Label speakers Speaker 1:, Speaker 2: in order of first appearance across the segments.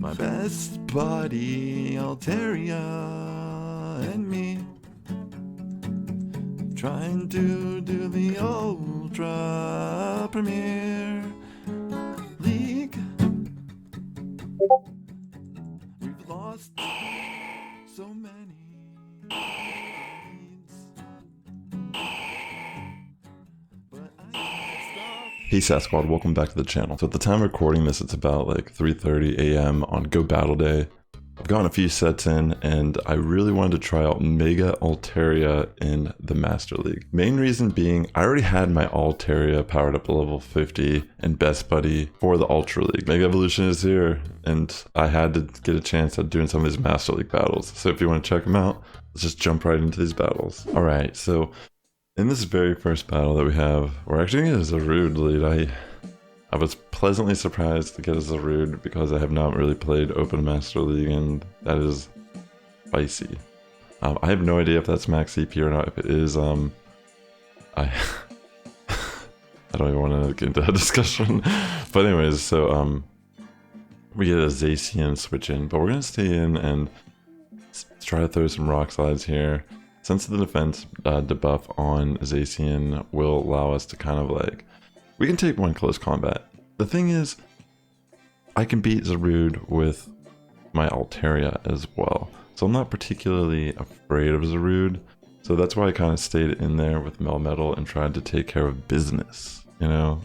Speaker 1: My best buddy, Altaria, and me, trying to do the Ultra Premier League. We've lost so many leads, but I can't stop. Hey Sass Squad, welcome back to the channel. So at the time of recording this, it's about like 3:30 a.m. on GoBattle Day. I've gotten a few sets in, and I really wanted to try out Mega Altaria in the Master League. Main reason being, I already had my Altaria powered up to level 50 and Best Buddy for the Ultra League. Mega Evolution is here, and I had to get a chance at doing some of these Master League battles. So if you want to check them out, let's just jump right into these battles. Alright, so in this very first battle that we have, we're actually going to get a Zarude lead. I was pleasantly surprised to get a Zarude because I have not really played Open Master League, and that is spicy. I have no idea if that's max CP or not. If it is, I don't even want to get into that discussion. But anyways, so we get a Zacian switch in, but we're going to stay in and try to throw some rock slides here. Since the defense debuff on Zacian will allow us to kind of like, we can take one close combat. The thing is, I can beat Zarude with my Altaria as well. So I'm not particularly afraid of Zarude. So that's why I kind of stayed in there with Melmetal and tried to take care of business, you know?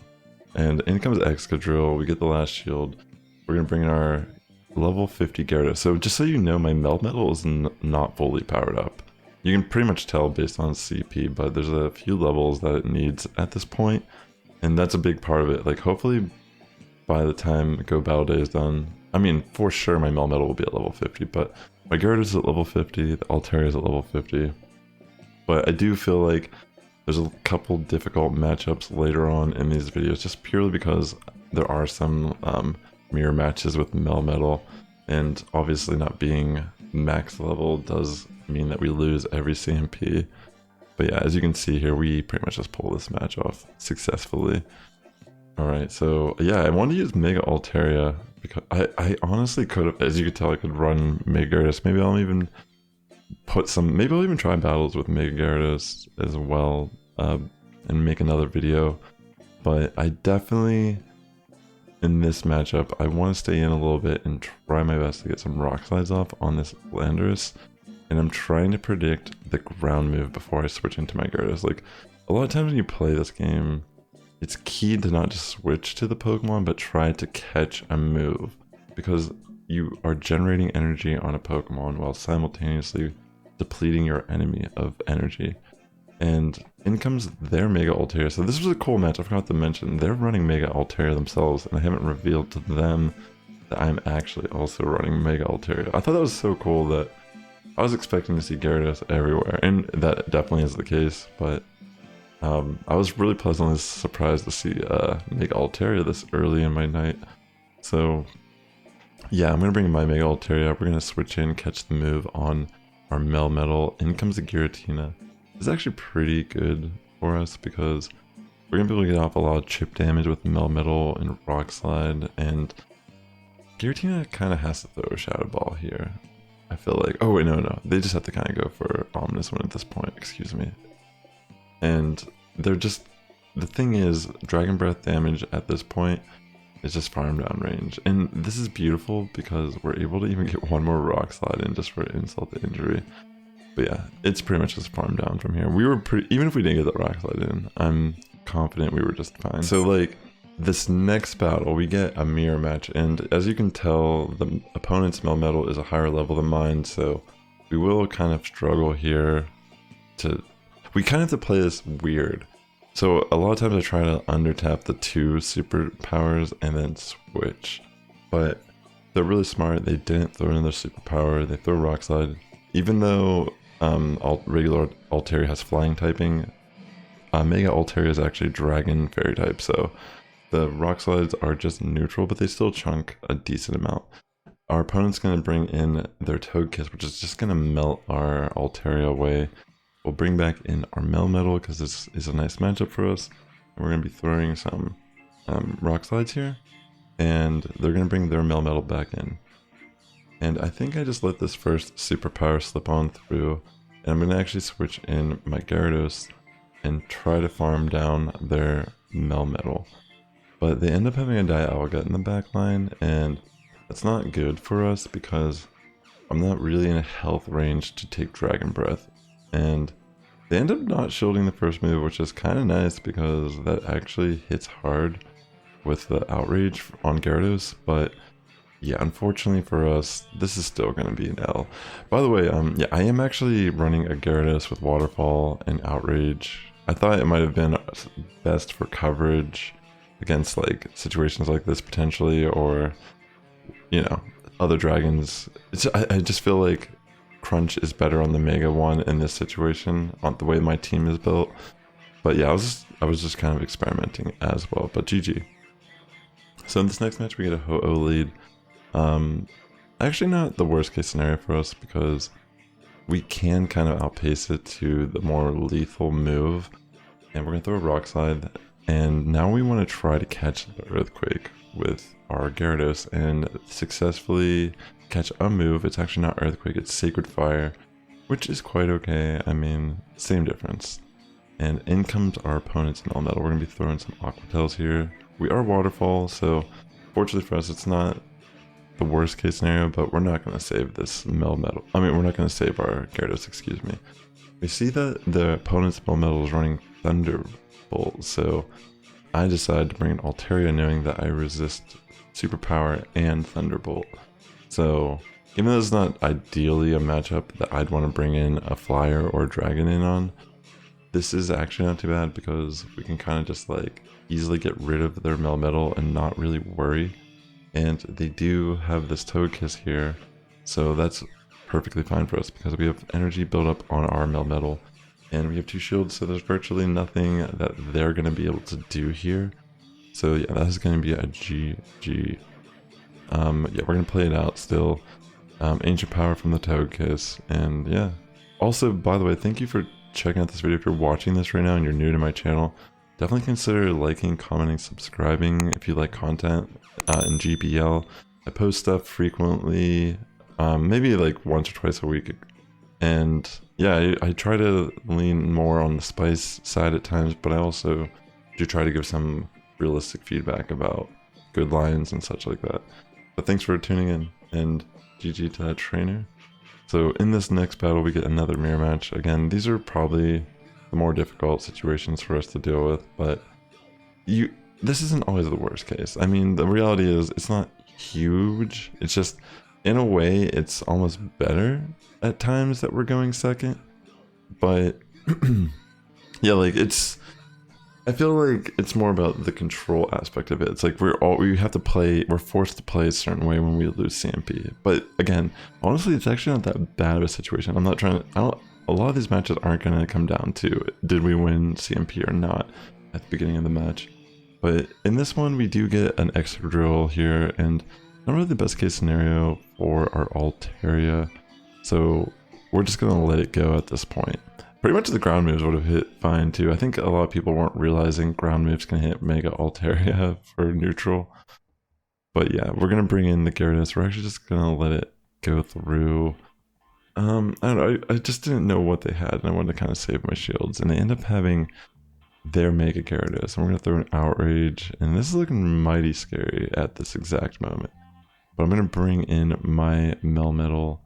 Speaker 1: And in comes Excadrill, we get the last shield. We're going to bring in our level 50 Gyarados. So just so you know, my Melmetal is not fully powered up. You can pretty much tell based on CP, but there's a few levels that it needs at this point. And that's a big part of it. Like, hopefully by the time GoBattle Day is done, I mean, for sure my Melmetal will be at level 50, but my Gyarados is at level 50, the Altaria is at level 50. But I do feel like there's a couple difficult matchups later on in these videos, just purely because there are some mirror matches with Melmetal, and obviously not being max level does mean that we lose every CMP. But yeah, as you can see here, we pretty much just pull this match off successfully. Alright, so yeah, I wanted to use Mega Altaria because I honestly could have, as you could tell, I could run Mega Gyarados. Maybe I'll even maybe I'll even try battles with Mega Gyarados as well, and make another video. But I definitely, in this matchup, I want to stay in a little bit and try my best to get some rock slides off on this Landorus. And I'm trying to predict the ground move before I switch into my Gyarados. Like, a lot of times when you play this game, it's key to not just switch to the Pokemon, but try to catch a move. Because you are generating energy on a Pokemon while simultaneously depleting your enemy of energy. And in comes their Mega Altaria. So this was a cool match, I forgot to mention. They're running Mega Altaria themselves, and I haven't revealed to them that I'm actually also running Mega Altaria. I thought that was so cool that I was expecting to see Gyarados everywhere, and that definitely is the case, but I was really pleasantly surprised to see Mega Altaria this early in my night. So yeah, I'm going to bring my Mega Altaria. We're going to switch in, catch the move on our Melmetal. In comes the Giratina. It's actually pretty good for us because we're going to be able to get off a lot of chip damage with Melmetal and Rock Slide, and Giratina kind of has to throw a Shadow Ball here. I feel like, oh wait, no, they just have to kind of go for Ominous Wind at this point, excuse me. And they're just, the thing is, Dragon Breath damage at this point is just farm down range. And this is beautiful because we're able to even get one more Rock Slide in just for insult to injury. But yeah, it's pretty much just farm down from here. We were even if we didn't get the Rock Slide in, I'm confident we were just fine. So like, this next battle, we get a mirror match, and as you can tell, the opponent's Melmetal is a higher level than mine, so we will kind of struggle here we kind of have to play this weird. So a lot of times I try to undertap the two superpowers and then switch, but they're really smart. They didn't throw in their superpower, they throw Rock Slide. Even though regular Altaria has flying typing, Mega Altaria is actually Dragon Fairy type, so the Rock Slides are just neutral, but they still chunk a decent amount. Our opponent's going to bring in their Togekiss, which is just going to melt our Altaria away. We'll bring back in our Melmetal because this is a nice matchup for us. And we're going to be throwing some Rock Slides here. And they're going to bring their Melmetal back in. And I think I just let this first superpower slip on through, and I'm going to actually switch in my Gyarados and try to farm down their Melmetal. But they end up having a Dialga in the back line, and that's not good for us because I'm not really in a health range to take Dragon Breath. And they end up not shielding the first move, which is kind of nice because that actually hits hard with the Outrage on Gyarados, but yeah, unfortunately for us, this is still going to be an L. By the way, yeah, I am actually running a Gyarados with Waterfall and Outrage. I thought it might have been best for coverage against like situations like this potentially, or you know, other dragons. I just feel like Crunch is better on the Mega one in this situation, on the way my team is built. But yeah, I was just kind of experimenting as well. But GG. So in this next match, we get a Ho-Oh lead. Actually not the worst case scenario for us because we can kind of outpace it to the more lethal move. And we're going to throw a Rock Slide. And now we want to try to catch the Earthquake with our Gyarados and successfully catch a move. It's actually not Earthquake, it's Sacred Fire, which is quite okay. I mean, same difference. And in comes our opponent's Melmetal. We're going to be throwing some Aqua Tails here. We are Waterfall, so fortunately for us, it's not the worst case scenario, but we're not going to save this Melmetal. I mean, we're not going to save our Gyarados, excuse me. We see that the opponent's Melmetal is running Thunderbolt, so I decided to bring an Altaria knowing that I resist Superpower and Thunderbolt. So, even though it's not ideally a matchup that I'd want to bring in a Flyer or Dragon in on, this is actually not too bad because we can kind of just like easily get rid of their Melmetal and not really worry. And they do have this Togekiss here, so that's perfectly fine for us because we have energy build up on our Melmetal. And we have 2 shields, so there's virtually nothing that they're going to be able to do here. So yeah, that is going to be a GG. Yeah, we're going to play it out still. Ancient Power from the Togekiss, and yeah. Also, by the way, thank you for checking out this video. If you're watching this right now and you're new to my channel, definitely consider liking, commenting, subscribing if you like content in GBL. I post stuff frequently, maybe like once or twice a week. And yeah, I try to lean more on the spice side at times, but I also do try to give some realistic feedback about good lines and such like that. But thanks for tuning in, and GG to that trainer. So in this next battle, we get another mirror match. Again, these are probably the more difficult situations for us to deal with, but this isn't always the worst case. I mean, the reality is it's not huge. It's just, in a way, it's almost better at times that we're going second. But yeah, like I feel like it's more about the control aspect of it. It's like we have to play, we're forced to play a certain way when we lose CMP. But again, honestly, it's actually not that bad of a situation. I'm not trying to, a lot of these matches aren't going to come down to did we win CMP or not at the beginning of the match. But in this one, we do get an extra drill here, and not really the best case scenario for our Altaria. So we're just going to let it go at this point. Pretty much the ground moves would have hit fine too. I think a lot of people weren't realizing ground moves can hit Mega Altaria for neutral. But yeah, we're going to bring in the Gyarados. We're actually just going to let it go through. I don't know, I just didn't know what they had, and I wanted to kind of save my shields. And they end up having their Mega Gyarados. And we're going to throw an Outrage. And this is looking mighty scary at this exact moment. But I'm going to bring in my Melmetal.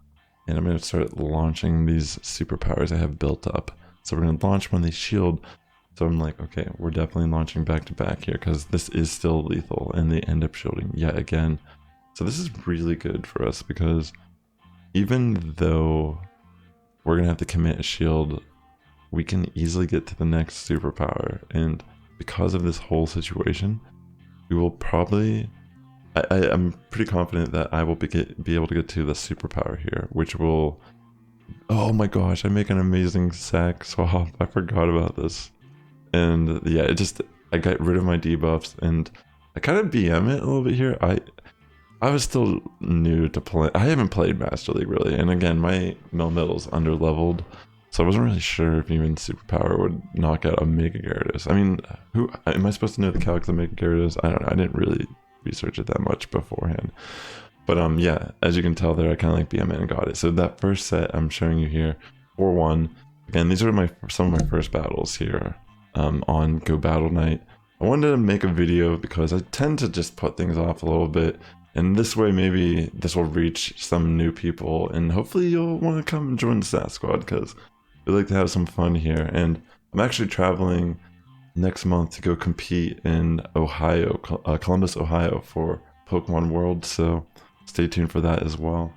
Speaker 1: And I'm going to start launching these superpowers I have built up. So we're going to launch when they shield. So I'm like, okay, we're definitely launching back to back here because this is still lethal. And they end up shielding yet again. So this is really good for us because even though we're going to have to commit a shield, we can easily get to the next superpower. And because of this whole situation, we will probably... I'm pretty confident that I will be able to get to the superpower here, which will... Oh my gosh, I make an amazing sack swap. I forgot about this. And yeah, I got rid of my debuffs, and I kind of BM it a little bit here. I was still new to play. I haven't played Master League really, and again, my Melmetal's under-leveled, so I wasn't really sure if even superpower would knock out a Mega Gyarados. I mean, who am I supposed to know the calcs of Mega Gyarados? I don't know. I didn't really research it that much beforehand. But yeah, as you can tell there, I kind of like BM and got it. So that first set I'm showing you here, 4-1. Again, these are some of my first battles here on GoBattle night. I wanted to make a video because I tend to just put things off a little bit. And this way, maybe this will reach some new people. And hopefully you'll want to come and join the Sass Squad because we like to have some fun here. And I'm actually traveling next month to go compete in Ohio, Columbus, Ohio for Pokemon World. So stay tuned for that as well.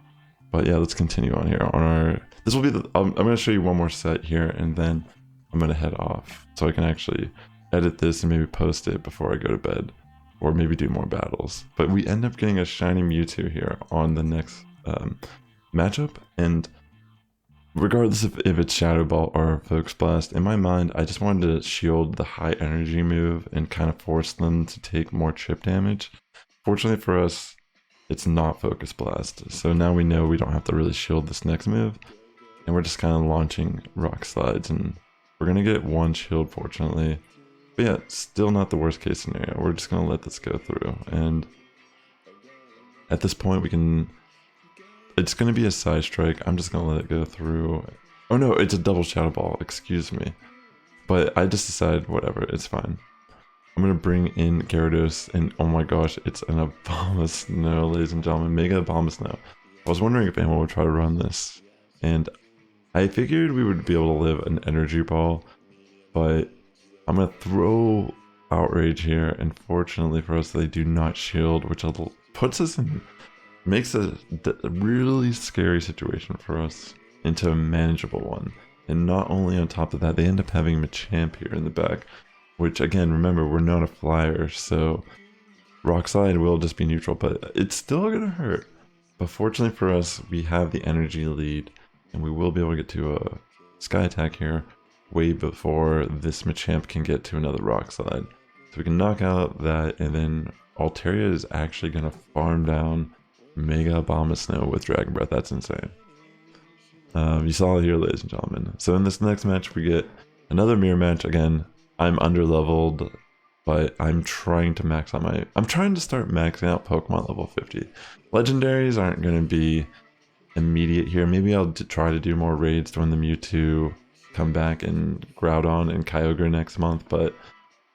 Speaker 1: But yeah, let's continue on here. This will be I'm going to show you one more set here and then I'm going to head off so I can actually edit this and maybe post it before I go to bed or maybe do more battles. But we end up getting a shiny Mewtwo here on the next matchup, and regardless if it's Shadow Ball or Focus Blast, in my mind I just wanted to shield the high energy move and kind of force them to take more chip damage. Fortunately for us, it's not Focus Blast, so now we know we don't have to really shield this next move, and we're just kind of launching Rock Slides, and we're gonna get one shield fortunately. But yeah, still not the worst case scenario. We're just gonna let this go through, and at this point it's gonna be a Side Strike. I'm just gonna let it go through. Oh no, it's a double Shadow Ball, excuse me. But I just decided, whatever, it's fine. I'm gonna bring in Gyarados, and oh my gosh, it's an Abomasnow, ladies and gentlemen, Mega Abomasnow. I was wondering if anyone would try to run this, and I figured we would be able to live an Energy Ball, but I'm gonna throw Outrage here, and fortunately for us, they do not shield, which makes a really scary situation for us into a manageable one. And not only on top of that, they end up having Machamp here in the back, which again, remember, we're not a flyer, so Rock Slide will just be neutral, but it's still gonna hurt. But fortunately for us, we have the energy lead, and we will be able to get to a Sky Attack here way before this Machamp can get to another Rock Slide. So we can knock out that, and then Altaria is actually gonna farm down Mega Abomasnow with Dragon Breath. That's insane. You saw it here, ladies and gentlemen. So in this next match, we get another mirror match. Again, I'm under-leveled, but I'm trying to max out I'm trying to start maxing out Pokemon level 50. Legendaries aren't going to be immediate here. Maybe I'll try to do more raids when the Mewtwo come back and Groudon and Kyogre next month. But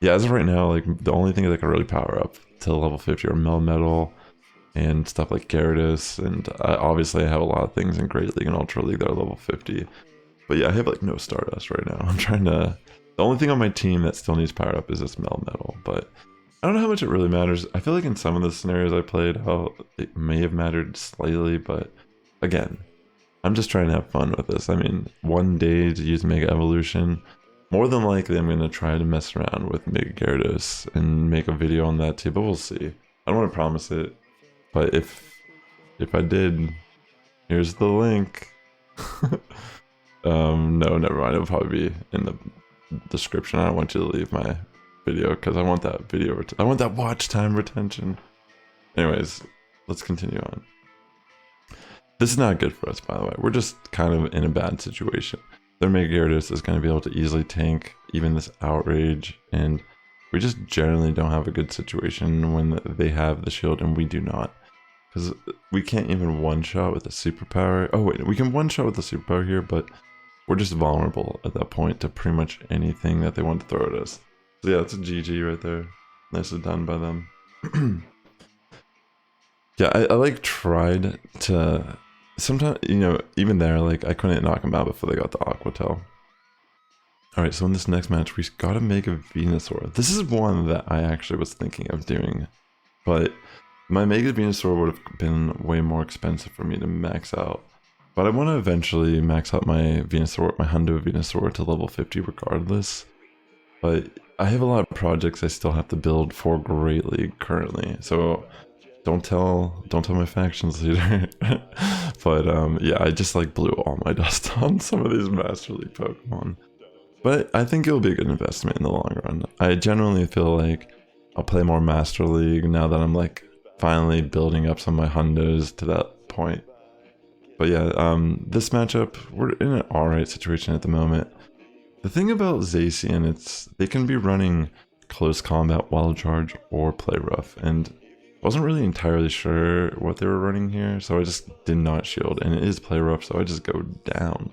Speaker 1: yeah, as of right now, like the only thing that can really power up to level 50 are Melmetal and stuff like Gyarados, and obviously I have a lot of things in Great League and Ultra League that are level 50. But yeah, I have like no Stardust right now. I'm trying to... The only thing on my team that still needs power up is this Melmetal, but I don't know how much it really matters. I feel like in some of the scenarios I played, how it may have mattered slightly, but again, I'm just trying to have fun with this. I mean, one day to use Mega Evolution, more than likely I'm going to try to mess around with Mega Gyarados and make a video on that too, but we'll see. I don't want to promise it, but if I did, here's the link. No, never mind. It'll probably be in the description. I don't want you to leave my video because I want that video. I want that watch time retention. Anyways, let's continue on. This is not good for us, by the way. We're just kind of in a bad situation. Their Mega Gyarados is going to be able to easily tank even this Outrage, and we just generally don't have a good situation when they have the shield and we do not. Because we can't even one-shot with a superpower. Oh wait, we can one-shot with a superpower here, but we're just vulnerable at that point to pretty much anything that they want to throw at us. So yeah, it's a GG right there. Nicely done by them. Yeah, I like tried to... Sometimes, you know, even there, like, I couldn't knock them out before they got the Aqua Tail. Alright, so in this next match, we gotta make a Venusaur. This is one that I actually was thinking of doing, but my Mega Venusaur would have been way more expensive for me to max out. But I want to eventually max out my Venusaur, my Hundo Venusaur to level 50 regardless. But I have a lot of projects I still have to build for Great League currently, so don't tell my factions leader. But yeah, I just like blew all my dust on some of these Master League Pokemon. But I think it'll be a good investment in the long run. I genuinely feel like I'll play more Master League now that I'm like finally building up some of my Hundos to that point. But yeah, this matchup, we're in an alright situation at the moment. The thing about Zacian, they can be running close combat, wild charge, or play rough, and Wasn't really entirely sure what they were running here, so I just did not shield, and it is play rough, so I just go down.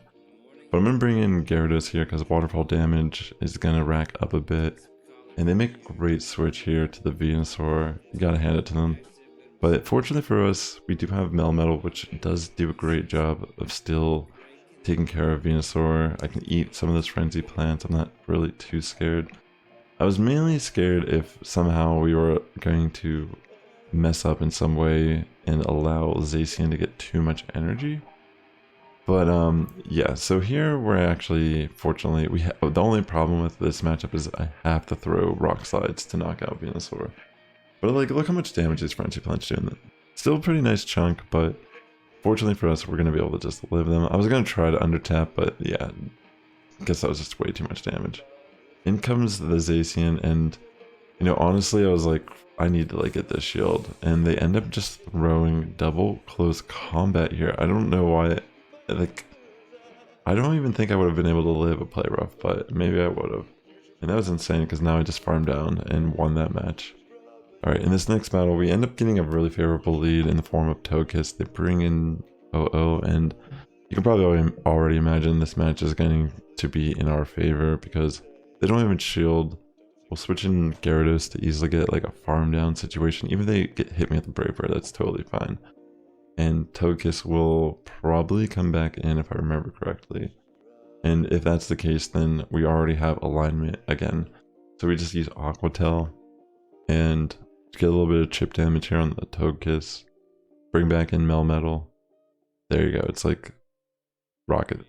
Speaker 1: But I'm gonna bring in Gyarados here because waterfall damage is gonna rack up a bit, and they make a great switch here to the Venusaur. You gotta hand it to them. But fortunately for us, we do have Melmetal, which does do a great job of still taking care of Venusaur. I can eat some of those Frenzy plants. I'm not really too scared. I was mainly scared if somehow we were going to mess up in some way and allow Zacian to get too much energy. But yeah, so here we're actually, fortunately, the only problem with this matchup is I have to throw Rock Slides to knock out Venusaur. But like, look how much damage these Frenzy Plants do. Still a pretty nice chunk, but fortunately for us, we're going to be able to just live them. I was going to try to undertap, but yeah, I guess that was just way too much damage. In comes the Zacian, and you know, honestly, I was like, I need to like get this shield, and they end up just throwing double close combat here. I don't know why, like, I don't even think I would have been able to live a play rough, but maybe I would have. And that was insane because now I just farmed down and won that match. Alright, in this next battle, we end up getting a really favorable lead in the form of Togekiss. They bring in OO, and you can probably already imagine this match is going to be in our favor because they don't even shield. We'll switch in Gyarados to easily get like a farm down situation. Even if they hit me with the Brave Bird, that's totally fine. And Togekiss will probably come back in if I remember correctly. And if that's the case, then we already have alignment again. So we just use Aqua Tail and get a little bit of chip damage here on the Togekiss. Bring back in Melmetal. There you go. It's like rocket.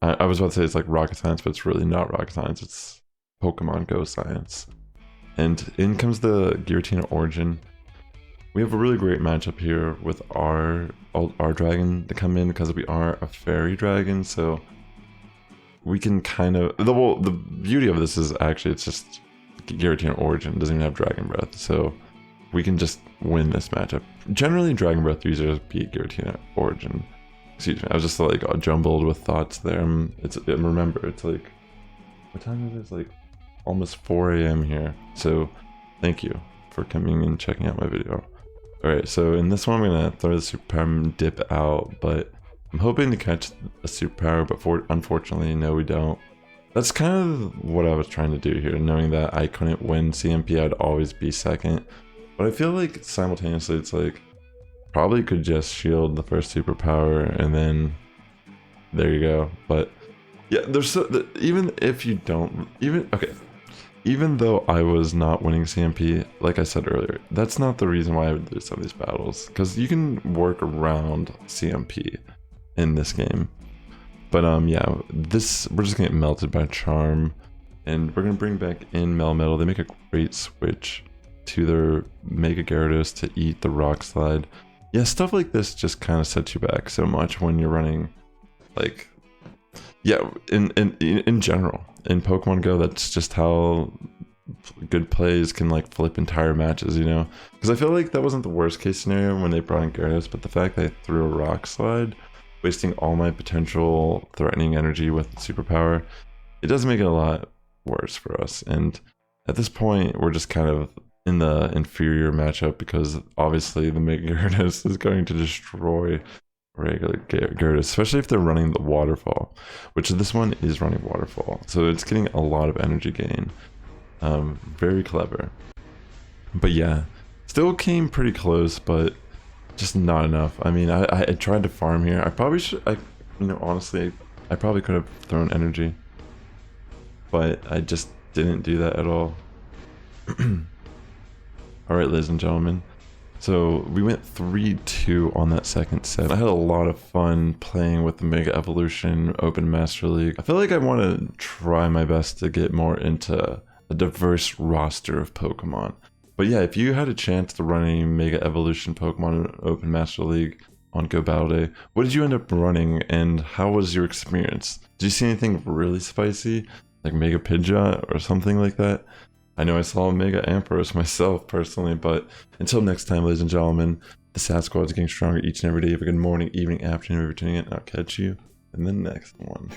Speaker 1: I was about to say it's like rocket science, but it's really not rocket science. It's Pokemon Go science. And in comes the Giratina Origin. We have a really great matchup here with our dragon to come in because we are a fairy dragon, so we can kind of the beauty of this is actually it's just Giratina Origin, doesn't even have Dragon Breath, so we can just win this matchup. Generally, Dragon Breath users beat Giratina Origin. Excuse me, I was just like jumbled with thoughts there. Remember, it's like, what time is it? It's like almost 4 AM here. So thank you for coming and checking out my video. Alright, so in this one I'm gonna throw the superpower and dip out, but I'm hoping to catch a superpower, but unfortunately, no, we don't. That's kind of what I was trying to do here, knowing that I couldn't win CMP, I'd always be second. But I feel like simultaneously it's like, probably could just shield the first superpower and then there you go. But yeah, even if you don't, even though I was not winning CMP, like I said earlier, that's not the reason why I would lose some of these battles, because you can work around CMP in this game. But yeah, we're just gonna get melted by Charm, and we're gonna bring back in Melmetal. They make a great switch to their Mega Gyarados to eat the Rock Slide. Yeah, stuff like this just kind of sets you back so much when you're running, like, yeah, in general. In Pokemon Go, that's just how good plays can like flip entire matches, you know? Because I feel like that wasn't the worst case scenario when they brought in Gyarados, but the fact they threw a Rock Slide, wasting all my potential threatening energy with superpower, it does make it a lot worse for us. And at this point, we're just kind of in the inferior matchup because obviously the Mega Gyarados is going to destroy regular Gyarados, especially if they're running the Waterfall, which this one is running Waterfall, so it's getting a lot of energy gain. Very clever. But yeah, still came pretty close, but just not enough. I mean, I tried to farm here. I probably should, you know, honestly, I probably could have thrown energy, but I just didn't do that at all. Alright, ladies and gentlemen, so we went 3-2 on that second set. I had a lot of fun playing with the Mega Evolution Open Master League. I feel like I want to try my best to get more into a diverse roster of Pokemon. But yeah, if you had a chance to run a Mega Evolution Pokemon Open Master League on GoBattle Day, what did you end up running and how was your experience? Did you see anything really spicy, like Mega Pidgeot or something like that? I know I saw Mega Ampharos myself personally, but until next time, ladies and gentlemen, the Sass Squad is getting stronger each and every day. Have a good morning, evening, afternoon, if you're tuning in, and I'll catch you in the next one.